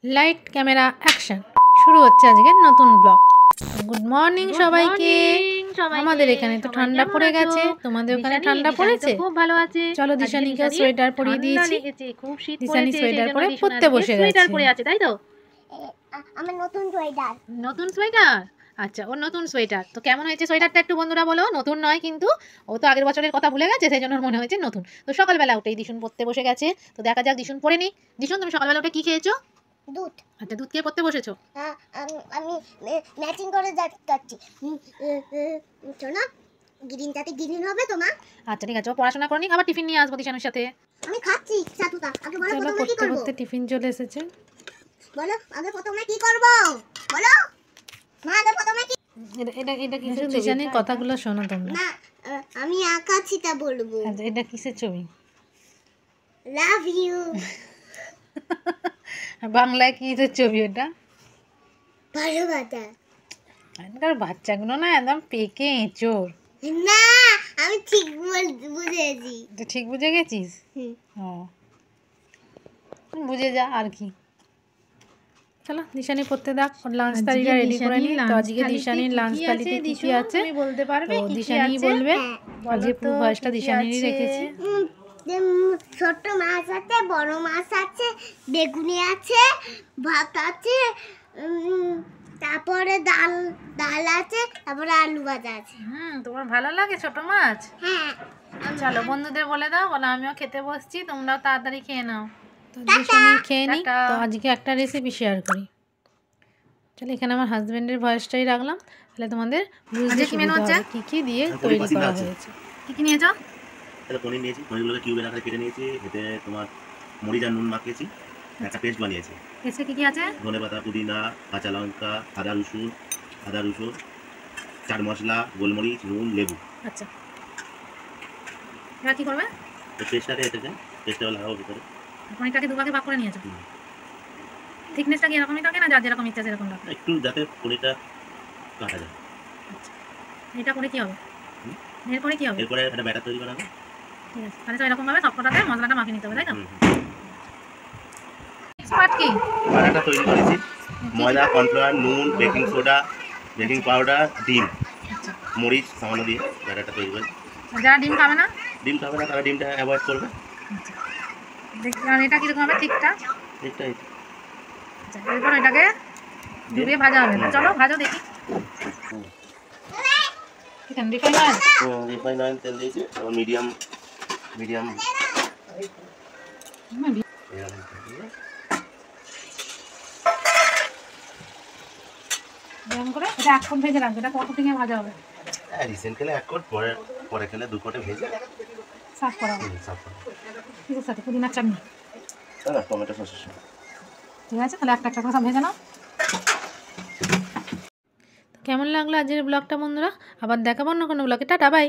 Light camera action শুরু হচ্ছে আজকের নতুন ব্লগ। গুড মর্নিং সবাইকে। আমাদের এখানে তো ঠান্ডা পড়ে গেছে, তোমাদের ওখানে ঠান্ডা পড়েছে? খুব ভালো আছে। চলো দিশানিকে সোয়েটার পরিয়ে দিয়েছি। খুব শীত দিশানি পড়েছে, সোয়েটার সেজন্য পরে দিশান পড়তে আজকে বসে সোয়েটার গেছে। পরে আছে, তাই তো? আমার নতুন সোয়েটার। নতুন সোয়েটার? আচ্ছা, ওর নতুন সোয়েটার। তো কেমন হয়েছে সোয়েটারটা একটু বন্ধুরা বলো। নতুন নয় কিন্তু, ও তো আগের বছরের কথা ভুলে গেছে, সেই জন্য ওর মনে হয়েছে নতুন। তো সকালবেলা উঠেই দিশুন পড়তে বসে গেছে। তো দেখা যাক দিশুন পড়ে নি। দিশুন, তুমি সকালবেলা উঠে কি খেয়েছো? দুধ। আচ্ছা, দুধ খেয়ে পড়তে বসেছো? আমি ম্যাচিং করে যাচ্ছি। শোনো, গ্রিনটাতে গ্রিন হবে তো মা? আচ্ছা ঠিক আছে, ও পড়াশোনা করনি, আবার টিফিন নিয়ে আসবো দিশানের সাথে। আমি খাচ্ছি সাতুটা। আগে বলো চলো প্রথমে কি পড়তে করব? পড়তে টিফিন চলে এসেছে। বলো আগে প্রথমে কি করব? বলো মা, আগে প্রথমে কি? এটা কিসের ছবি? দিশানির কথাগুলো শোনো তোমরা। না, আমি আঁকাছিটা বলবো। আচ্ছা, এটা কিসের ছবি? Love you. বাংলায় কিসের ছবি ওটা? ভালোবাসা। এখনকার বাচ্চাগুলো না একদম পেকে এঁচোড়। না, আমি ঠিক বুঝেছি। তুই ঠিক বুঝে গেছিস? ও, বুঝে যা আর কি। চলো দিশানি পড়তে দাও, লাঞ্চ থালিটা রেডি করে নি। তো আজকে দিশানির লাঞ্চ থালিতে কি কি আছে তুমি বলতে পারবে? তো দিশানি বলবে। আজকে পুরো ভয়েসটা দিশানিরই রেখেছি। ছোট মাছ আছে, বড় মাছ আছে, বেগুনি আছে, ভাত আছে, তারপরে ডাল আছে, তারপরে আলু ভাজা আছে। তোমার ভালো লাগে ছোট মাছ? হ্যাঁ। চলো বন্ধুদের বলে দাও, বলো আমিও খেতে বসছি, তোমরাও তাড়াতাড়ি খেয়ে নাও। তো দিশানি খেয়ে নি। তো আজকে একটা রেসিপি শেয়ার করি। চলো এখানে আমার হাজবেন্ডের ভয়েসটাই রাখলাম, তাহলে তোমাদের বুঝতে সুবিধা হবে কি কি দিয়ে তৈরি করা হয়েছে। কি কি নিয়েছো? এটা পনির নিয়েছি, পনিরগুলোকে কিউবের আকারে কেটে নিয়েছি। এতে তোমার মরিচ আর নুন মাখিয়েছি, একটা পেস্ট বানিয়েছি। পেস্টে কি কি আছে? ধনেপাতা, পুদিনা, কাঁচা লঙ্কা, আদা রসুন, চাট মশলা, গোলমরিচ, নুন, লেবু। আচ্ছা, এবার কি করবে? তো পেস্টটাকে পেস্টটা লাগাবো ভিতরে। পনিরটাকে দুভাগে ভাগ করে নিয়েছো? থিকনেসটা কি এরকমই থাকে না যার যেরকম ইচ্ছা সেরকম রাখবে? একটু যাতে পনিরটা কাটা যায়। আচ্ছা, এটা করে কি হবে? এরপরে কি হবে? এরপরে একটা ব্যাটার তৈরি করা হবে। ঠিক আছে, তাহলে তো এরকম ভাবে সবকটাতে মশলাটা মাখিয়ে নিতে হবে, তাই তো? এক্সপার্ট কি? ব্যাটারটা তৈরি করেছি ময়দা, কর্নফ্লাওয়ার, নুন, বেকিং সোডা, বেকিং পাউডার, ডিম, মরিচ সামান্য দিয়ে ব্যাটারটা তৈরি করে। যারা ডিম খাবে না? ডিম খাবে না তারা ডিমটা অ্যাভয়েড করবে। আর এটা কিরকম হবে ঠিকটা? ঠিকটাই। আচ্ছা, এরপর এটাকে ডুবিয়ে ভাজা হবে। চলো ভাজো দেখি। রিফাইন অয়েল তেল দিয়েছি, মিডিয়াম করে এটা এক কোট ভেজে রাখবে। এটা কত থেকে ভাজা হবে? রিসেন্ট খেলে এক কোট, পরে খেলে দু কোটে ভেজে সার্ভ করা হবে। সার্ভ করা। কিসের সাথে? পুদিনার চাটনি, টমেটো সসের সাথে। ঠিক আছে, তাহলে একটা একটা করে সব ভেজে নাও। কেমন লাগলো আজকের ব্লগটা বন্ধুরা? আবার দেখাবো অন্য কোনো ব্লগে। Ta-ta, by.